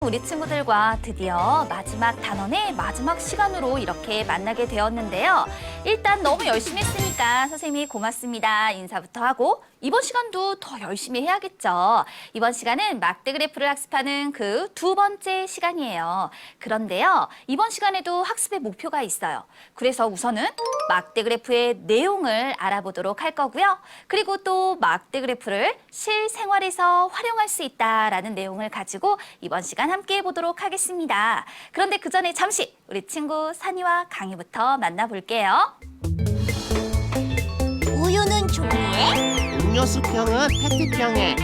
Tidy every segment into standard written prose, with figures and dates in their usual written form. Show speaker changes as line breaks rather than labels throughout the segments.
우리 친구들과 드디어 마지막 단원의 마지막 시간으로 이렇게 만나게 되었는데요. 일단 너무 열심히 했으니까 선생님이 고맙습니다. 인사부터 하고 이번 시간도 더 열심히 해야겠죠. 이번 시간은 막대 그래프를 학습하는 그 두 번째 시간이에요. 그런데요, 이번 시간에도 학습의 목표가 있어요. 그래서 우선은 막대 그래프의 내용을 알아보도록 할 거고요. 그리고 또 막대 그래프를 실생활에서 활용할 수 있다라는 내용을 가지고 이번 시간 함께 해보도록 하겠습니다. 그런데 그 전에 잠시 우리 친구 산이와 강희부터 만나볼게요.
우유는 종이에,
음료수병은 페트병에.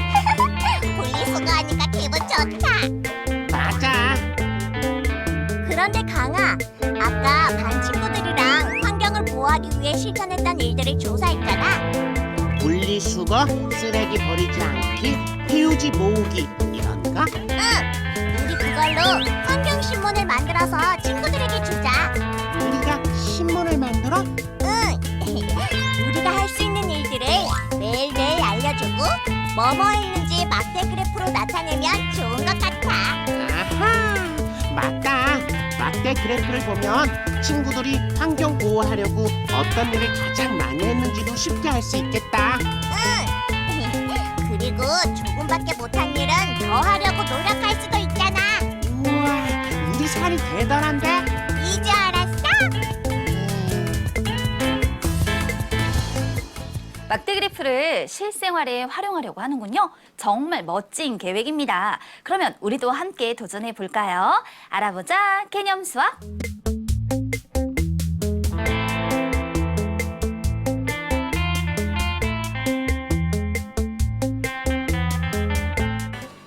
분리수거하니까 기분 좋다.
맞아.
그런데 강아, 아까 반 친구들이랑 환경을 보호하기 위해 실천했던 일들을 조사했잖아.
분리수거, 쓰레기 버리지 않기, 휴지 모으기 이런 거?
응, 우리 그걸로 환경신문을 만들어서 친구들에게 주자.
우리가 신문을 만들어?
응, 우리가 할 수 있는 일들을 매일매일 알려주고 뭐뭐 했는지 막대 그래프로 나타내면 좋은 것 같아.
아하, 맞다. 막대 그래프를 보면 친구들이 환경 보호하려고 어떤 일을 가장 많이 했는지도 쉽게 알 수 있겠다.
응, 그리고 조금밖에 못한 일은 더 하려고 노력할 수도 있잖아.
우와, 우리 살이 대단한데?
이제 알았어?
막대 그래프를 실생활에 활용하려고 하는군요. 정말 멋진 계획입니다. 그러면 우리도 함께 도전해 볼까요? 알아보자, 개념 수학.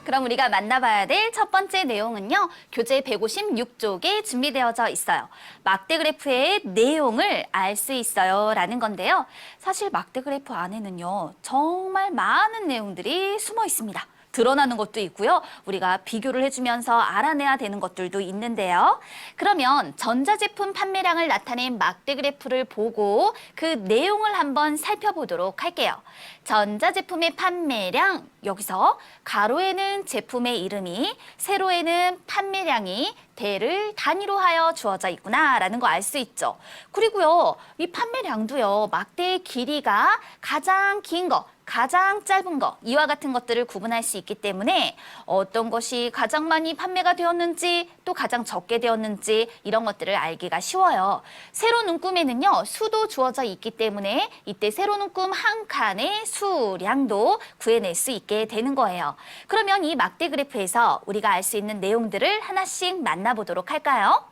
그럼 우리가 만나봐야 될 첫 번째 내용은요. 교재 156쪽에 준비되어져 있어요. 막대 그래프의 내용을 알 수 있어요 라는 건데요. 사실 막대 그래프 안에는요. 정말 많은 내용들이 숨어 있습니다. 드러나는 것도 있고요. 우리가 비교를 해주면서 알아내야 되는 것들도 있는데요. 그러면 전자제품 판매량을 나타낸 막대 그래프를 보고 그 내용을 한번 살펴보도록 할게요. 전자제품의 판매량, 여기서 가로에는 제품의 이름이, 세로에는 판매량이 대를 단위로 하여 주어져 있구나라는 거 알 수 있죠. 그리고요, 이 판매량도요, 막대의 길이가 가장 긴 거, 가장 짧은 거, 이와 같은 것들을 구분할 수 있기 때문에 어떤 것이 가장 많이 판매가 되었는지 또 가장 적게 되었는지 이런 것들을 알기가 쉬워요. 세로 눈금에는요, 수도 주어져 있기 때문에 이때 세로 눈금 한 칸의 수량도 구해낼 수 있게 되는 거예요. 그러면 이 막대 그래프에서 우리가 알 수 있는 내용들을 하나씩 만나보도록 할까요?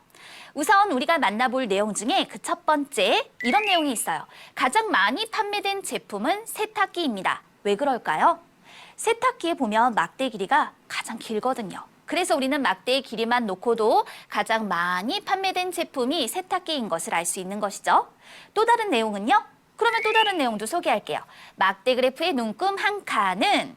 우선 우리가 만나볼 내용 중에 그 첫 번째 이런 내용이 있어요. 가장 많이 판매된 제품은 세탁기입니다. 왜 그럴까요? 세탁기에 보면 막대 길이가 가장 길거든요. 그래서 우리는 막대의 길이만 놓고도 가장 많이 판매된 제품이 세탁기인 것을 알 수 있는 것이죠. 또 다른 내용은요? 그러면 또 다른 내용도 소개할게요. 막대 그래프의 눈금 한 칸은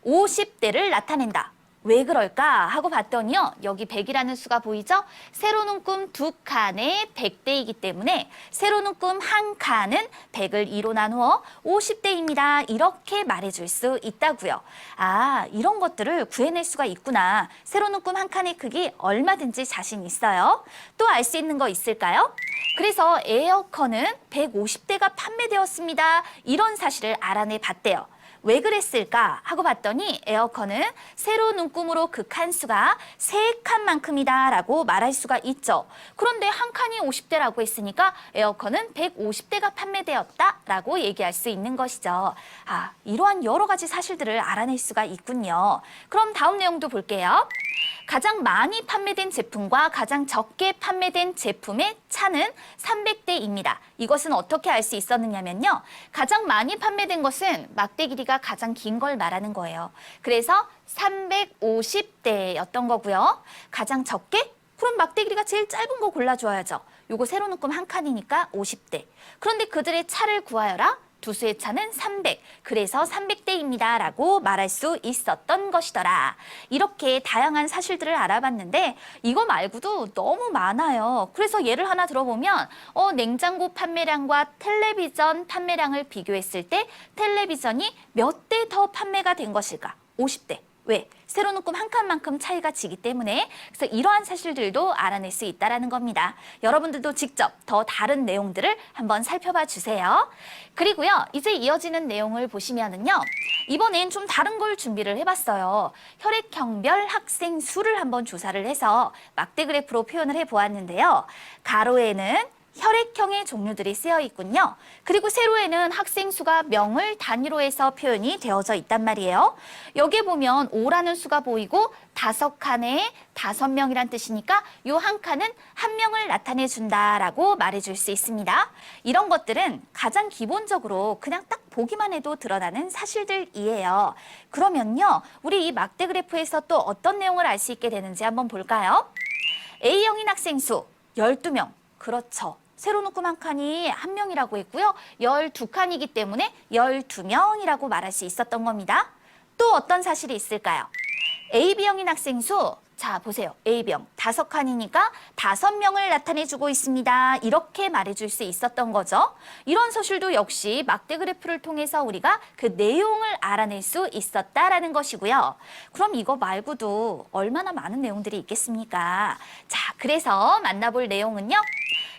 50대를 나타낸다. 왜 그럴까 하고 봤더니요. 여기 100이라는 수가 보이죠? 세로 눈금 두 칸에 100대이기 때문에 세로 눈금 한 칸은 100을 2로 나누어 50대입니다. 이렇게 말해줄 수 있다고요. 아, 이런 것들을 구해낼 수가 있구나. 세로 눈금 한 칸의 크기 얼마든지 자신 있어요. 또 알 수 있는 거 있을까요? 그래서 에어컨은 150대가 판매되었습니다. 이런 사실을 알아내 봤대요. 왜 그랬을까 하고 봤더니 에어컨은 세로 눈금으로 그 칸수가 3칸만큼이다 라고 말할 수가 있죠. 그런데 한 칸이 50대라고 했으니까 에어컨은 150대가 판매되었다 라고 얘기할 수 있는 것이죠. 아, 이러한 여러 가지 사실들을 알아낼 수가 있군요. 그럼 다음 내용도 볼게요. 가장 많이 판매된 제품과 가장 적게 판매된 제품의 차는 300대입니다. 이것은 어떻게 알 수 있었느냐면요. 가장 많이 판매된 것은 막대 길이가 가장 긴 걸 말하는 거예요. 그래서 350대였던 거고요. 가장 적게? 그럼 막대 길이가 제일 짧은 거 골라줘야죠. 요거 세로 눈금 한 칸이니까 50대. 그런데 그들의 차를 구하여라. 두 수의 차는 300, 그래서 300대입니다 라고 말할 수 있었던 것이더라. 이렇게 다양한 사실들을 알아봤는데 이거 말고도 너무 많아요. 그래서 예를 하나 들어보면 냉장고 판매량과 텔레비전 판매량을 비교했을 때 텔레비전이 몇 대 더 판매가 된 것일까? 50대. 왜? 세로는 꿈 한 칸만큼 차이가 지기 때문에 그래서 이러한 사실들도 알아낼 수 있다는 겁니다. 여러분들도 직접 더 다른 내용들을 한번 살펴봐 주세요. 그리고요, 이제 이어지는 내용을 보시면은요, 이번엔 좀 다른 걸 준비를 해봤어요. 혈액형별 학생 수를 한번 조사를 해서 막대 그래프로 표현을 해보았는데요. 가로에는 혈액형의 종류들이 쓰여 있군요. 그리고 세로에는 학생 수가 명을 단위로 해서 표현이 되어져 있단 말이에요. 여기에 보면 5라는 수가 보이고 5칸에 5명이란 뜻이니까 이 한 칸은 한 명을 나타내 준다라고 말해줄 수 있습니다. 이런 것들은 가장 기본적으로 그냥 딱 보기만 해도 드러나는 사실들이에요. 그러면요, 우리 이 막대 그래프에서 또 어떤 내용을 알 수 있게 되는지 한번 볼까요? A형인 학생 수 12명. 그렇죠. 세로는 꿈 한 칸이 한 명이라고 했고요. 12칸이기 때문에 12명이라고 말할 수 있었던 겁니다. 또 어떤 사실이 있을까요? AB형인 학생 수, 자 보세요. A병 5칸이니까 5명을 나타내주고 있습니다. 이렇게 말해줄 수 있었던 거죠. 이런 사실도 역시 막대 그래프를 통해서 우리가 그 내용을 알아낼 수 있었다라는 것이고요. 그럼 이거 말고도 얼마나 많은 내용들이 있겠습니까? 자, 그래서 만나볼 내용은요.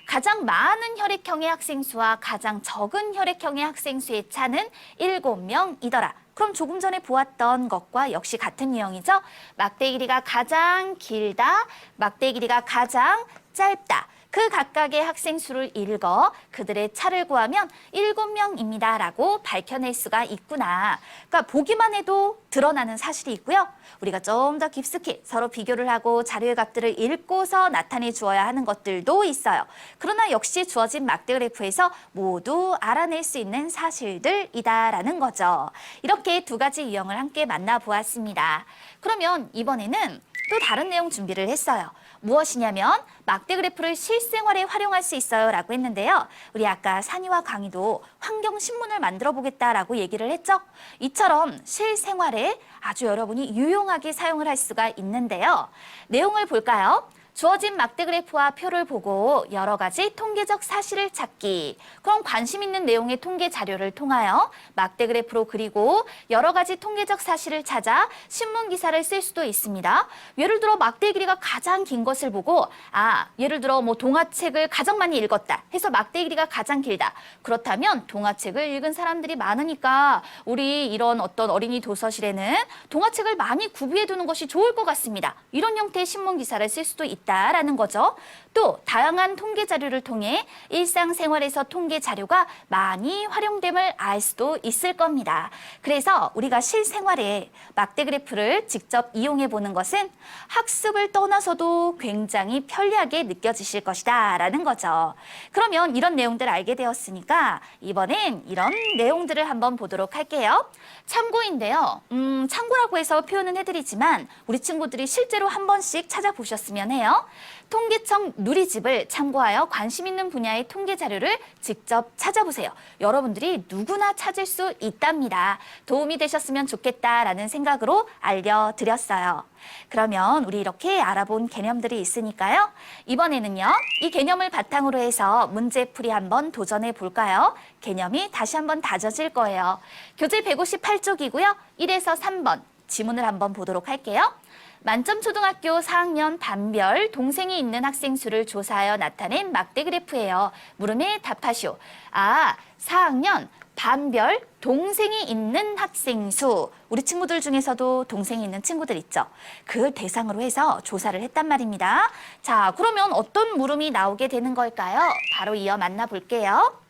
가장 많은 혈액형의 학생 수와 가장 적은 혈액형의 학생 수의 차는 7명이더라. 그럼 조금 전에 보았던 것과 역시 같은 유형이죠. 막대 길이가 가장 길다, 막대 길이가 가장 짧다. 그 각각의 학생 수를 읽어 그들의 차를 구하면 7명입니다 라고 밝혀낼 수가 있구나. 그러니까 보기만 해도 드러나는 사실이 있고요. 우리가 좀 더 깊숙이 서로 비교를 하고 자료의 값들을 읽고서 나타내 주어야 하는 것들도 있어요. 그러나 역시 주어진 막대 그래프에서 모두 알아낼 수 있는 사실들이다라는 거죠. 이렇게 두 가지 유형을 함께 만나보았습니다. 그러면 이번에는 또 다른 내용 준비를 했어요. 무엇이냐면 막대 그래프를 실생활에 활용할 수 있어요 라고 했는데요. 우리 아까 산이와 강희도 환경신문을 만들어 보겠다라고 얘기를 했죠. 이처럼 실생활에 아주 여러분이 유용하게 사용을 할 수가 있는데요. 내용을 볼까요? 주어진 막대 그래프와 표를 보고 여러 가지 통계적 사실을 찾기. 그럼 관심 있는 내용의 통계 자료를 통하여 막대 그래프로 그리고 여러 가지 통계적 사실을 찾아 신문 기사를 쓸 수도 있습니다. 예를 들어 막대 길이가 가장 긴 것을 보고 예를 들어 뭐 동화책을 가장 많이 읽었다 해서 막대 길이가 가장 길다. 그렇다면 동화책을 읽은 사람들이 많으니까 우리 이런 어떤 어린이 도서실에는 동화책을 많이 구비해 두는 것이 좋을 것 같습니다. 이런 형태의 신문 기사를 쓸 수도 있다라는 거죠. 또 다양한 통계 자료를 통해 일상생활에서 통계 자료가 많이 활용됨을 알 수도 있을 겁니다. 그래서 우리가 실생활에 막대 그래프를 직접 이용해 보는 것은 학습을 떠나서도 굉장히 편리하게 느껴지실 것이다 라는 거죠. 그러면 이런 내용들 알게 되었으니까 이번엔 이런 내용들을 한번 보도록 할게요. 참고인데요. 참고라고 해서 표현은 해드리지만 우리 친구들이 실제로 한 번씩 찾아보셨으면 해요. 통계청 누리집을 참고하여 관심 있는 분야의 통계 자료를 직접 찾아보세요. 여러분들이 누구나 찾을 수 있답니다. 도움이 되셨으면 좋겠다라는 생각으로 알려드렸어요. 그러면 우리 이렇게 알아본 개념들이 있으니까요. 이번에는요, 이 개념을 바탕으로 해서 문제풀이 한번 도전해 볼까요? 개념이 다시 한번 다져질 거예요. 교재 158쪽이고요. 1에서 3번 지문을 한번 보도록 할게요. 만점초등학교 4학년 반별 동생이 있는 학생 수를 조사하여 나타낸 막대 그래프예요. 물음에 답하시오. 4학년 반별 동생이 있는 학생 수. 우리 친구들 중에서도 동생이 있는 친구들 있죠. 그걸 대상으로 해서 조사를 했단 말입니다. 자, 그러면 어떤 물음이 나오게 되는 걸까요? 바로 이어 만나볼게요.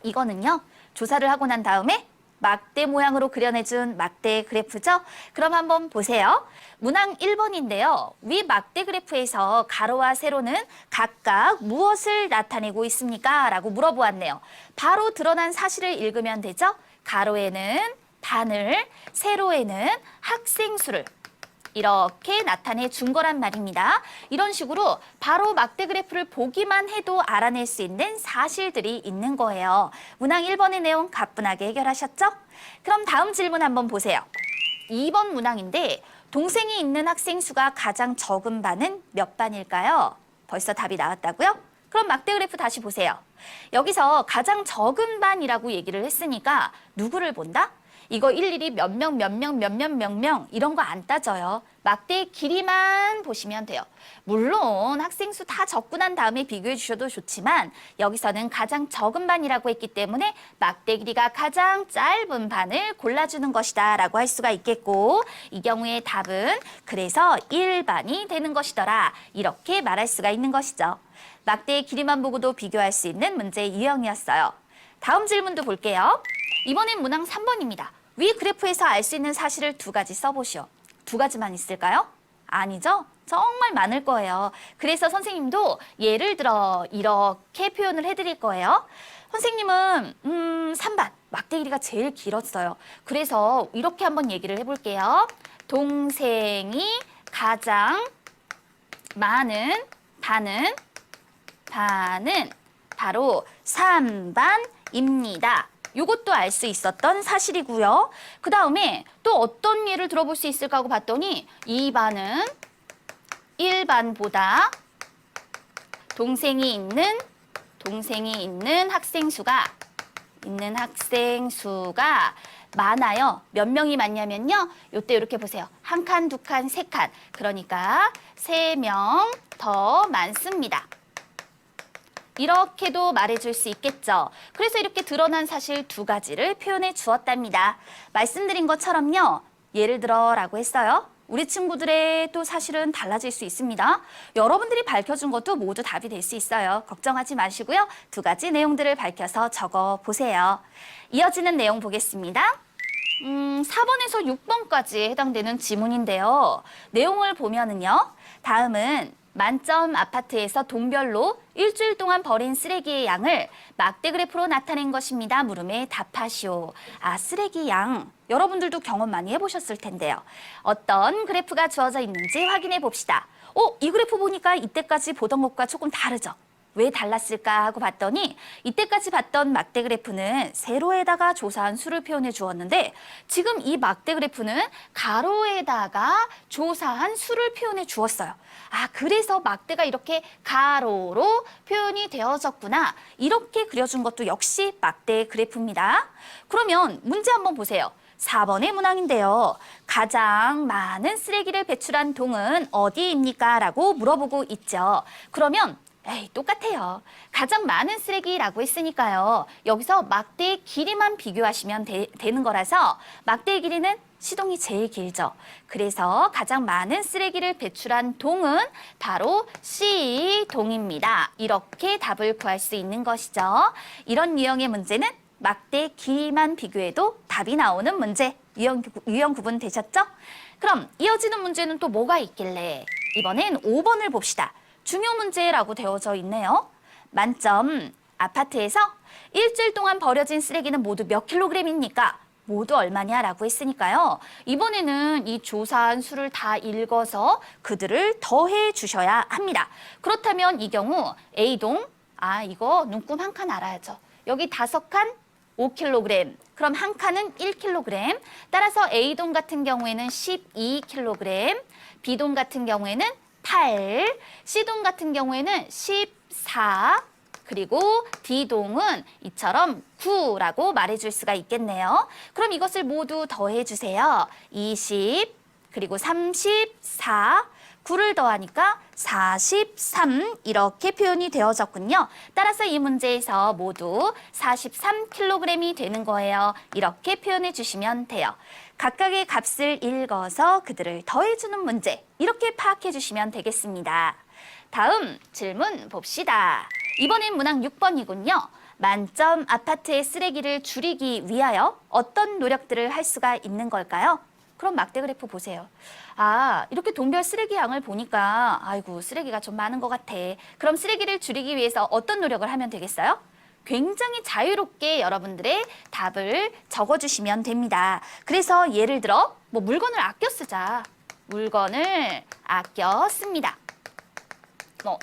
이거는요, 조사를 하고 난 다음에 막대 모양으로 그려내준 막대 그래프죠? 그럼 한번 보세요. 문항 1번인데요. 위 막대 그래프에서 가로와 세로는 각각 무엇을 나타내고 있습니까? 라고 물어보았네요. 바로 드러난 사실을 읽으면 되죠? 가로에는 반을, 세로에는 학생 수를 이렇게 나타내 준 거란 말입니다. 이런 식으로 바로 막대 그래프를 보기만 해도 알아낼 수 있는 사실들이 있는 거예요. 문항 1번의 내용 가뿐하게 해결하셨죠? 그럼 다음 질문 한번 보세요. 2번 문항인데 동생이 있는 학생 수가 가장 적은 반은 몇 반일까요? 벌써 답이 나왔다고요? 그럼 막대 그래프 다시 보세요. 여기서 가장 적은 반이라고 얘기를 했으니까 누구를 본다? 이거 일일이 몇 명 이런 거 안 따져요. 막대의 길이만 보시면 돼요. 물론 학생 수 다 적고 난 다음에 비교해 주셔도 좋지만 여기서는 가장 적은 반이라고 했기 때문에 막대 길이가 가장 짧은 반을 골라주는 것이다 라고 할 수가 있겠고, 이 경우의 답은 그래서 1반이 되는 것이더라, 이렇게 말할 수가 있는 것이죠. 막대의 길이만 보고도 비교할 수 있는 문제의 유형이었어요. 다음 질문도 볼게요. 이번엔 문항 3번입니다. 위 그래프에서 알 수 있는 사실을 두 가지 써보시오. 두 가지만 있을까요? 아니죠? 정말 많을 거예요. 그래서 선생님도 예를 들어 이렇게 표현을 해드릴 거예요. 선생님은 3반, 막대 길이가 제일 길었어요. 그래서 이렇게 한번 얘기를 해볼게요. 동생이 가장 많은 반은 바로 3반입니다. 이것도 알 수 있었던 사실이고요. 그 다음에 또 어떤 예를 들어볼 수 있을까 하고 봤더니 2반은 1반보다 동생이 있는 학생 수가 많아요. 몇 명이 많냐면요. 요때 이렇게 보세요. 한 칸, 두 칸, 세 칸. 그러니까 3명 더 많습니다. 이렇게도 말해줄 수 있겠죠. 그래서 이렇게 드러난 사실 두 가지를 표현해 주었답니다. 말씀드린 것처럼요. 예를 들어 라고 했어요. 우리 친구들의 또 사실은 달라질 수 있습니다. 여러분들이 밝혀준 것도 모두 답이 될 수 있어요. 걱정하지 마시고요. 두 가지 내용들을 밝혀서 적어보세요. 이어지는 내용 보겠습니다. 4번에서 6번까지 해당되는 지문인데요. 내용을 보면은요. 다음은 만점 아파트에서 동별로 일주일 동안 버린 쓰레기의 양을 막대 그래프로 나타낸 것입니다. 물음에 답하시오. 쓰레기 양. 여러분들도 경험 많이 해보셨을 텐데요. 어떤 그래프가 주어져 있는지 확인해 봅시다. 이 그래프 보니까 이때까지 보던 것과 조금 다르죠? 왜 달랐을까 하고 봤더니 이때까지 봤던 막대 그래프는 세로에다가 조사한 수를 표현해 주었는데 지금 이 막대 그래프는 가로에다가 조사한 수를 표현해 주었어요. 그래서 막대가 이렇게 가로로 표현이 되어졌구나. 이렇게 그려준 것도 역시 막대 그래프입니다. 그러면 문제 한번 보세요. 4번의 문항인데요. 가장 많은 쓰레기를 배출한 동은 어디입니까? 라고 물어보고 있죠. 그러면 똑같아요. 가장 많은 쓰레기라고 했으니까요. 여기서 막대의 길이만 비교하시면 되는 거라서 막대의 길이는 시동이 제일 길죠. 그래서 가장 많은 쓰레기를 배출한 동은 바로 C동입니다. 이렇게 답을 구할 수 있는 것이죠. 이런 유형의 문제는 막대 길이만 비교해도 답이 나오는 문제. 유형 구분 되셨죠? 그럼 이어지는 문제는 또 뭐가 있길래? 이번엔 5번을 봅시다. 중요 문제라고 되어져 있네요. 만점 아파트에서 일주일 동안 버려진 쓰레기는 모두 몇 킬로그램입니까? 모두 얼마냐 라고 했으니까요. 이번에는 이 조사한 수를 다 읽어서 그들을 더해 주셔야 합니다. 그렇다면 이 경우 A동, 이거 눈금 한 칸 알아야죠. 여기 5칸 5kg, 그럼 한 칸은 1kg. 따라서 A동 같은 경우에는 12kg, B동 같은 경우에는 8, C동 같은 경우에는 14, 그리고 D동은 이처럼 9라고 말해줄 수가 있겠네요. 그럼 이것을 모두 더해주세요. 20, 그리고 34, 9를 더하니까 43 이렇게 표현이 되어졌군요. 따라서 이 문제에서 모두 43kg이 되는 거예요. 이렇게 표현해 주시면 돼요. 각각의 값을 읽어서 그들을 더해주는 문제, 이렇게 파악해 주시면 되겠습니다. 다음 질문 봅시다. 이번엔 문항 6번이군요. 만점 아파트의 쓰레기를 줄이기 위하여 어떤 노력들을 할 수가 있는 걸까요? 그럼 막대 그래프 보세요. 이렇게 동별 쓰레기 양을 보니까 아이고 쓰레기가 좀 많은 것 같아. 그럼 쓰레기를 줄이기 위해서 어떤 노력을 하면 되겠어요? 굉장히 자유롭게 여러분들의 답을 적어주시면 됩니다. 그래서 예를 들어 물건을 아껴 쓰자. 물건을 아껴 씁니다.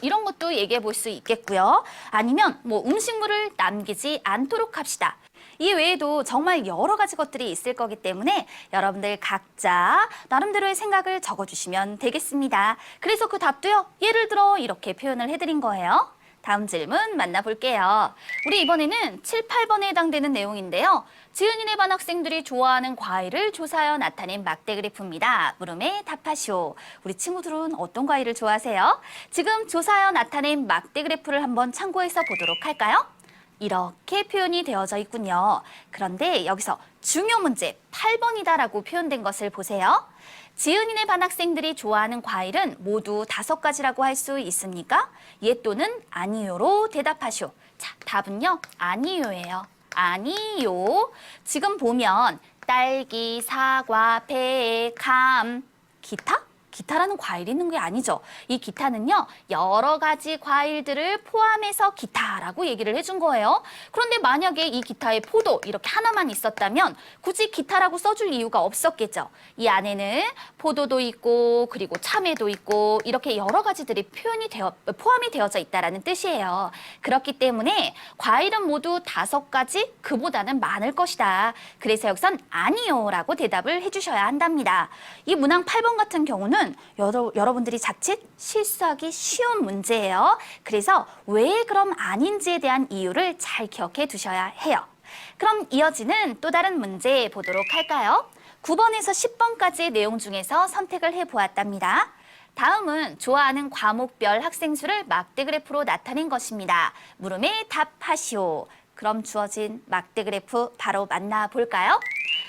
이런 것도 얘기해 볼 수 있겠고요. 아니면 음식물을 남기지 않도록 합시다. 이 외에도 정말 여러 가지 것들이 있을 거기 때문에 여러분들 각자 나름대로의 생각을 적어주시면 되겠습니다. 그래서 그 답도요. 예를 들어 이렇게 표현을 해드린 거예요. 다음 질문 만나볼게요. 우리 이번에는 7, 8번에 해당되는 내용인데요. 지은이네 반 학생들이 좋아하는 과일을 조사하여 나타낸 막대 그래프입니다. 물음에 답하시오. 우리 친구들은 어떤 과일을 좋아하세요? 지금 조사하여 나타낸 막대 그래프를 한번 참고해서 보도록 할까요? 이렇게 표현이 되어져 있군요. 그런데 여기서 중요 문제 8번이다라고 표현된 것을 보세요. 지은이네 반 학생들이 좋아하는 과일은 모두 5가지라고 할 수 있습니까? 예 또는 아니요로 대답하시오. 자, 답은요. 아니요예요. 아니요. 지금 보면 딸기, 사과, 배, 감, 기타? 기타라는 과일이 있는 게 아니죠. 이 기타는요, 여러 가지 과일들을 포함해서 기타라고 얘기를 해준 거예요. 그런데 만약에 이 기타에 포도 이렇게 하나만 있었다면 굳이 기타라고 써줄 이유가 없었겠죠. 이 안에는 포도도 있고 그리고 참외도 있고 이렇게 여러 가지들이 포함이 되어져 있다라는 뜻이에요. 그렇기 때문에 과일은 모두 5가지, 그보다는 많을 것이다. 그래서 여기선 아니요라고 대답을 해주셔야 한답니다. 이 문항 8번 같은 경우는 여러분들이 자칫 실수하기 쉬운 문제예요. 그래서 왜 그럼 아닌지에 대한 이유를 잘 기억해 두셔야 해요. 그럼 이어지는 또 다른 문제 보도록 할까요? 9번에서 10번까지의 내용 중에서 선택을 해보았답니다. 다음은 좋아하는 과목별 학생 수를 막대 그래프로 나타낸 것입니다. 물음에 답하시오. 그럼 주어진 막대 그래프 바로 만나볼까요?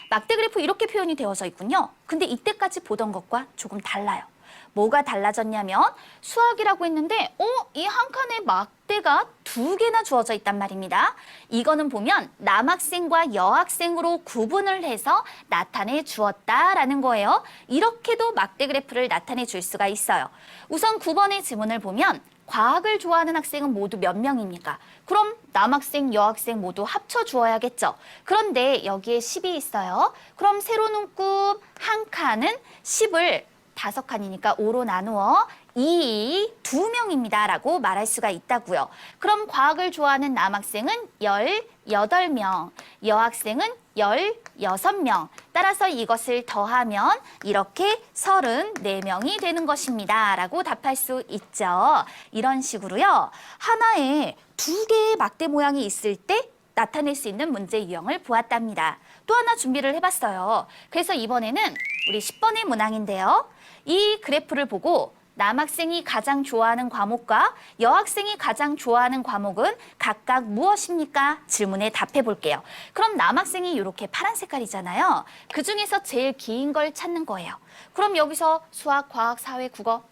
막대 그래프 이렇게 표현이 되어져 있군요. 근데 이때까지 보던 것과 조금 달라요. 뭐가 달라졌냐면 수학이라고 했는데 이 한 칸에 막대가 2개나 주어져 있단 말입니다. 이거는 보면 남학생과 여학생으로 구분을 해서 나타내 주었다라는 거예요. 이렇게도 막대 그래프를 나타내 줄 수가 있어요. 우선 9번의 지문을 보면 과학을 좋아하는 학생은 모두 몇 명입니까? 그럼 남학생, 여학생 모두 합쳐 주어야겠죠. 그런데 여기에 10이 있어요. 그럼 세로 눈곱 한 칸은 10을 5칸이니까 5로 나누어 2명입니다 라고 말할 수가 있다고요. 그럼 과학을 좋아하는 남학생은 18명, 여학생은 16명. 따라서 이것을 더하면 이렇게 34명이 되는 것입니다 라고 답할 수 있죠. 이런 식으로요. 하나에 2개의 막대 모양이 있을 때 나타낼 수 있는 문제 유형을 보았답니다. 또 하나 준비를 해봤어요. 그래서 이번에는 우리 10번의 문항인데요. 이 그래프를 보고 남학생이 가장 좋아하는 과목과 여학생이 가장 좋아하는 과목은 각각 무엇입니까? 질문에 답해 볼게요. 그럼 남학생이 이렇게 파란 색깔이잖아요. 그 중에서 제일 긴 걸 찾는 거예요. 그럼 여기서 수학, 과학, 사회, 국어,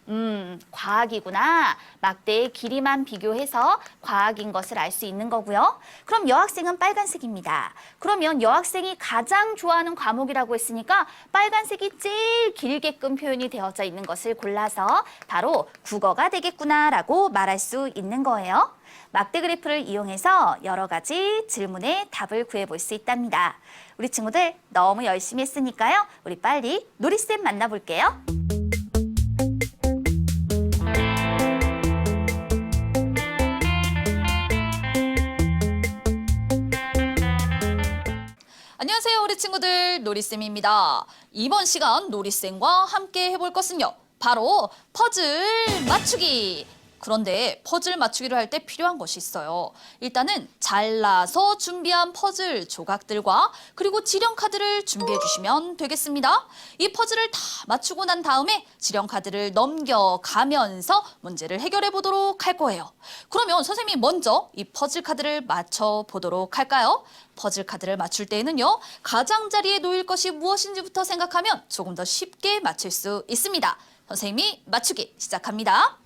과학이구나. 막대의 길이만 비교해서 과학인 것을 알 수 있는 거고요. 그럼 여학생은 빨간색입니다. 그러면 여학생이 가장 좋아하는 과목이라고 했으니까 빨간색이 제일 길게끔 표현이 되어져 있는 것을 골라서 바로 국어가 되겠구나라고 말할 수 있는 거예요. 막대 그래프를 이용해서 여러 가지 질문에 답을 구해볼 수 있답니다. 우리 친구들 너무 열심히 했으니까요. 우리 빨리 놀이쌤 만나볼게요.
안녕하세요, 우리 친구들. 놀이쌤입니다. 이번 시간 놀이쌤과 함께 해볼 것은요. 바로 퍼즐 맞추기. 그런데 퍼즐 맞추기를 할 때 필요한 것이 있어요. 일단은 잘라서 준비한 퍼즐 조각들과 그리고 지령 카드를 준비해 주시면 되겠습니다. 이 퍼즐을 다 맞추고 난 다음에 지령 카드를 넘겨가면서 문제를 해결해 보도록 할 거예요. 그러면 선생님이 먼저 이 퍼즐 카드를 맞춰 보도록 할까요? 퍼즐 카드를 맞출 때에는요. 가장자리에 놓일 것이 무엇인지부터 생각하면 조금 더 쉽게 맞출 수 있습니다. 선생님이 맞추기 시작합니다.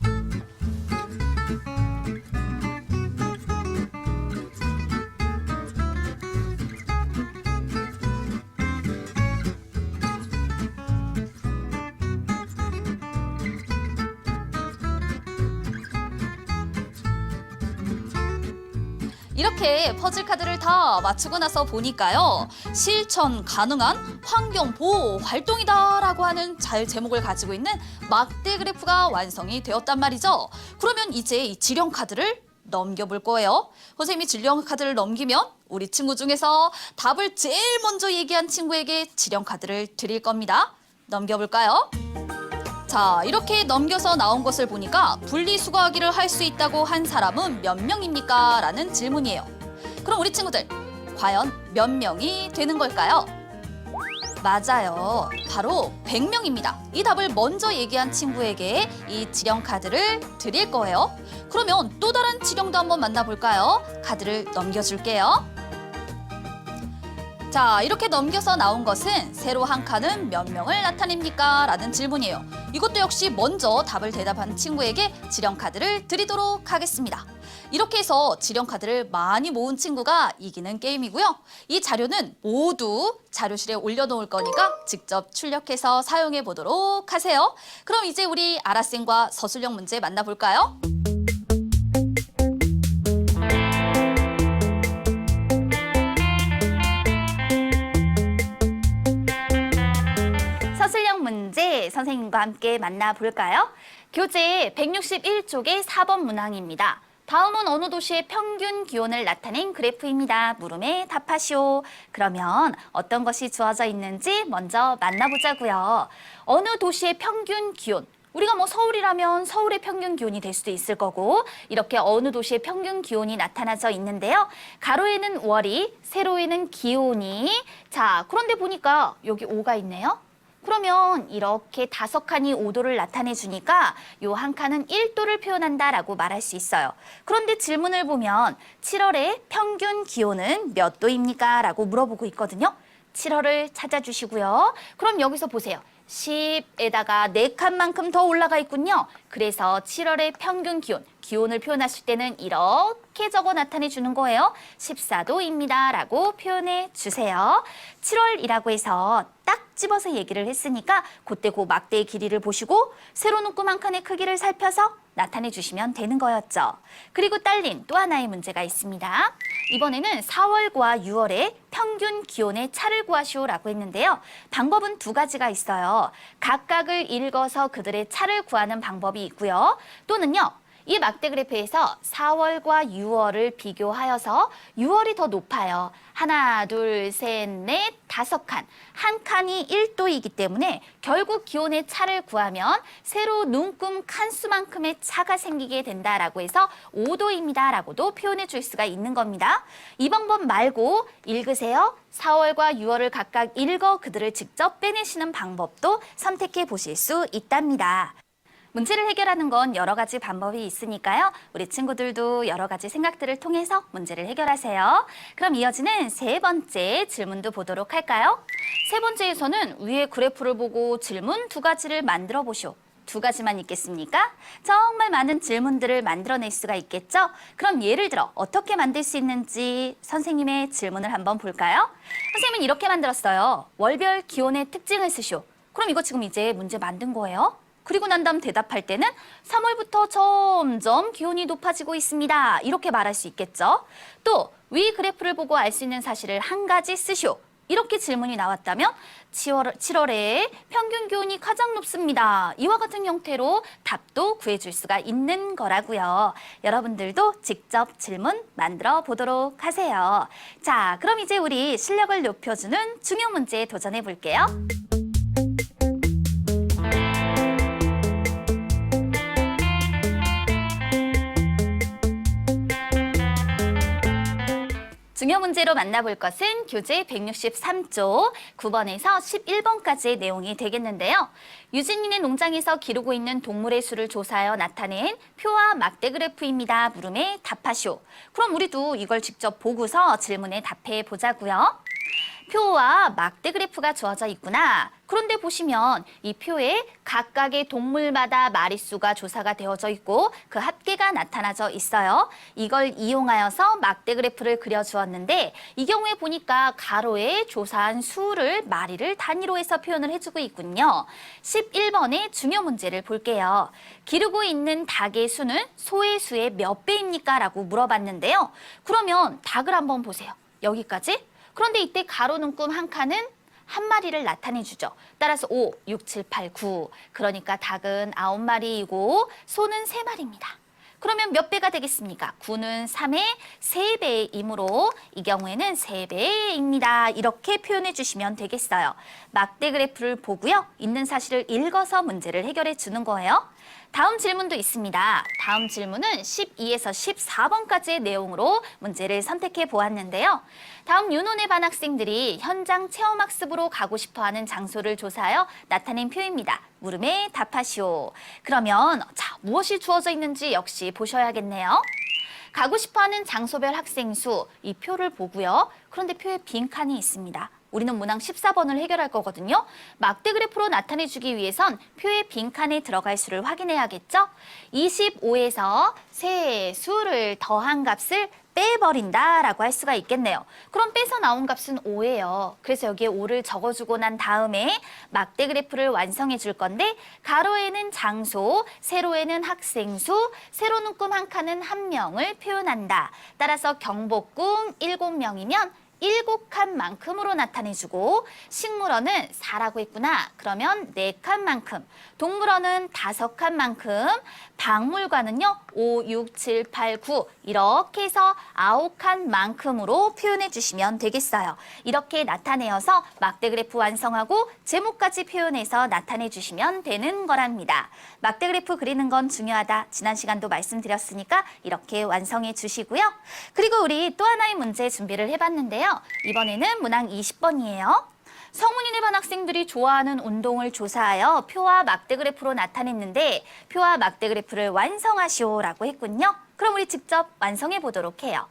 이렇게 퍼즐 카드를 다 맞추고 나서 보니까요. 실천 가능한 환경 보호 활동이다 라고 하는 제목을 가지고 있는 막대 그래프가 완성이 되었단 말이죠. 그러면 이제 이 지령 카드를 넘겨볼 거예요. 선생님이 지령 카드를 넘기면 우리 친구 중에서 답을 제일 먼저 얘기한 친구에게 지령 카드를 드릴 겁니다. 넘겨볼까요? 자, 이렇게 넘겨서 나온 것을 보니까 분리수거하기를 할 수 있다고 한 사람은 몇 명입니까? 라는 질문이에요. 그럼 우리 친구들, 과연 몇 명이 되는 걸까요? 맞아요. 바로 100명입니다. 이 답을 먼저 얘기한 친구에게 이 지령 카드를 드릴 거예요. 그러면 또 다른 지령도 한번 만나볼까요? 카드를 넘겨줄게요. 자, 이렇게 넘겨서 나온 것은 세로 한 칸은 몇 명을 나타냅니까? 라는 질문이에요. 이것도 역시 먼저 답을 대답한 친구에게 지령 카드를 드리도록 하겠습니다. 이렇게 해서 지령 카드를 많이 모은 친구가 이기는 게임이고요. 이 자료는 모두 자료실에 올려놓을 거니까 직접 출력해서 사용해 보도록 하세요. 그럼 이제 우리 아라쌤과 서술형 문제 만나볼까요?
서술형 문제 선생님과 함께 만나볼까요? 교재 161쪽의 4번 문항입니다. 다음은 어느 도시의 평균 기온을 나타낸 그래프입니다. 물음에 답하시오. 그러면 어떤 것이 주어져 있는지 먼저 만나보자고요. 어느 도시의 평균 기온. 우리가 뭐 서울이라면 서울의 평균 기온이 될 수도 있을 거고 이렇게 어느 도시의 평균 기온이 나타나져 있는데요. 가로에는 월이, 세로에는 기온이. 자, 그런데 보니까 여기 5가 있네요. 그러면 이렇게 5칸이 5도를 나타내 주니까 요 한 칸은 1도를 표현한다라고 말할 수 있어요. 그런데 질문을 보면 7월의 평균 기온은 몇 도입니까? 라고 물어보고 있거든요. 7월을 찾아주시고요. 그럼 여기서 보세요. 10에다가 4칸만큼 더 올라가 있군요. 그래서 7월의 평균 기온을 표현하실 때는 이렇게 적어 나타내 주는 거예요. 14도입니다. 라고 표현해 주세요. 7월이라고 해서 딱 집어서 얘기를 했으니까 그때 그 막대의 길이를 보시고 세로 눈금 한 칸의 크기를 살펴서 나타내 주시면 되는 거였죠. 그리고 딸린 또 하나의 문제가 있습니다. 이번에는 4월과 6월의 평균 기온의 차를 구하시오라고 했는데요. 방법은 두 가지가 있어요. 각각을 읽어서 그들의 차를 구하는 방법이 있고요. 또는요. 이 막대 그래프에서 4월과 6월을 비교하여서 6월이 더 높아요. 하나, 둘, 셋, 넷, 5칸. 한 칸이 1도이기 때문에 결국 기온의 차를 구하면 세로 눈금 칸수만큼의 차가 생기게 된다라고 해서 5도입니다. 라고도 표현해 줄 수가 있는 겁니다. 이 방법 말고 읽으세요. 4월과 6월을 각각 읽어 그들을 직접 빼내시는 방법도 선택해 보실 수 있답니다. 문제를 해결하는 건 여러 가지 방법이 있으니까요. 우리 친구들도 여러 가지 생각들을 통해서 문제를 해결하세요. 그럼 이어지는 세 번째 질문도 보도록 할까요? 세 번째에서는 위에 그래프를 보고 질문 두 가지를 만들어 보시오. 두 가지만 있겠습니까? 정말 많은 질문들을 만들어낼 수가 있겠죠? 그럼 예를 들어 어떻게 만들 수 있는지 선생님의 질문을 한번 볼까요? 선생님은 이렇게 만들었어요. 월별 기온의 특징을 쓰시오. 그럼 이거 지금 이제 문제 만든 거예요. 그리고 난 다음 대답할 때는 3월부터 점점 기온이 높아지고 있습니다. 이렇게 말할 수 있겠죠. 또 위 그래프를 보고 알 수 있는 사실을 한 가지 쓰시오. 이렇게 질문이 나왔다면 7월에 평균 기온이 가장 높습니다. 이와 같은 형태로 답도 구해줄 수가 있는 거라고요. 여러분들도 직접 질문 만들어 보도록 하세요. 자, 그럼 이제 우리 실력을 높여주는 중요 문제에 도전해 볼게요. 중요 문제로 만나볼 것은 교재 163쪽 9번에서 11번까지의 내용이 되겠는데요. 유진이네 농장에서 기르고 있는 동물의 수를 조사하여 나타낸 표와 막대 그래프입니다. 물음에 답하시오. 그럼 우리도 이걸 직접 보고서 질문에 답해 보자고요. 표와 막대 그래프가 주어져 있구나. 그런데 보시면 이 표에 각각의 동물마다 마리수가 조사가 되어져 있고 그 합계가 나타나져 있어요. 이걸 이용하여서 막대 그래프를 그려주었는데 이 경우에 보니까 가로에 조사한 수를 마리를 단위로 해서 표현을 해주고 있군요. 11번의 중요 문제를 볼게요. 기르고 있는 닭의 수는 소의 수의 몇 배입니까? 라고 물어봤는데요. 그러면 닭을 한번 보세요. 여기까지? 그런데 이때 가로 눈금 한 칸은 한 마리를 나타내 주죠. 따라서 5, 6, 7, 8, 9. 그러니까 닭은 9마리이고 소는 3마리입니다. 그러면 몇 배가 되겠습니까? 9는 3의 3배이므로 이 경우에는 3배입니다. 이렇게 표현해 주시면 되겠어요. 막대 그래프를 보고요. 있는 사실을 읽어서 문제를 해결해 주는 거예요. 다음 질문도 있습니다. 다음 질문은 12에서 14번까지의 내용으로 문제를 선택해 보았는데요. 다음 윤혼의 반 학생들이 현장 체험학습으로 가고 싶어하는 장소를 조사하여 나타낸 표입니다. 물음에 답하시오. 그러면 자, 무엇이 주어져 있는지 역시 보셔야겠네요. 가고 싶어하는 장소별 학생 수, 이 표를 보고요. 그런데 표에 빈칸이 있습니다. 우리는 문항 14번을 해결할 거거든요. 막대 그래프로 나타내주기 위해선 표의 빈칸에 들어갈 수를 확인해야겠죠. 25에서 세 수를 더한 값을 빼버린다라고 할 수가 있겠네요. 그럼 빼서 나온 값은 5예요. 그래서 여기에 5를 적어주고 난 다음에 막대 그래프를 완성해 줄 건데 가로에는 장소, 세로에는 학생 수, 세로 눈금 한 칸은 1명을 표현한다. 따라서 경복궁 7명이면 7칸만큼으로 나타내주고 식물원은 4라고 했구나. 그러면 4칸만큼, 동물원은 5칸만큼, 박물관은요 5, 6, 7, 8, 9 이렇게 해서 9칸만큼으로 표현해 주시면 되겠어요. 이렇게 나타내어서 막대 그래프 완성하고 제목까지 표현해서 나타내 주시면 되는 거랍니다. 막대 그래프 그리는 건 중요하다. 지난 시간도 말씀드렸으니까 이렇게 완성해 주시고요. 그리고 우리 또 하나의 문제 준비를 해봤는데요. 이번에는 문항 20번이에요. 성문인의 반 학생들이 좋아하는 운동을 조사하여 표와 막대 그래프로 나타냈는데 표와 막대 그래프를 완성하시오라고 했군요. 그럼 우리 직접 완성해 보도록 해요.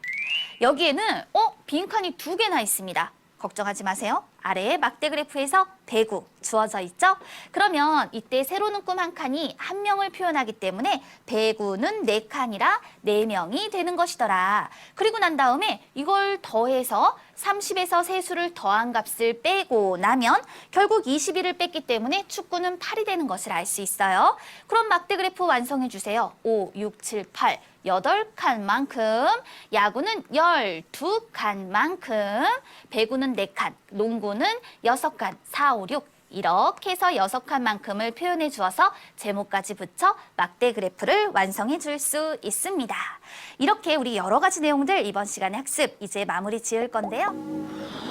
여기에는 빈칸이 2개나 있습니다. 걱정하지 마세요. 아래에 막대 그래프에서 배구 주어져 있죠? 그러면 이때 세로 눈금 한 칸이 1명을 표현하기 때문에 배구는 4칸이라 4명이 되는 것이더라. 그리고 난 다음에 이걸 더해서 30에서 세수를 더한 값을 빼고 나면 결국 21을 뺐기 때문에 축구는 8이 되는 것을 알 수 있어요. 그럼 막대 그래프 완성해 주세요. 5, 6, 7, 8. 8칸만큼, 야구는 12칸만큼, 배구는 4칸, 농구는 6칸, 4, 5, 6 이렇게 해서 6칸만큼을 표현해 주어서 제목까지 붙여 막대 그래프를 완성해 줄 수 있습니다. 이렇게 우리 여러 가지 내용들 이번 시간에 학습 이제 마무리 지을 건데요.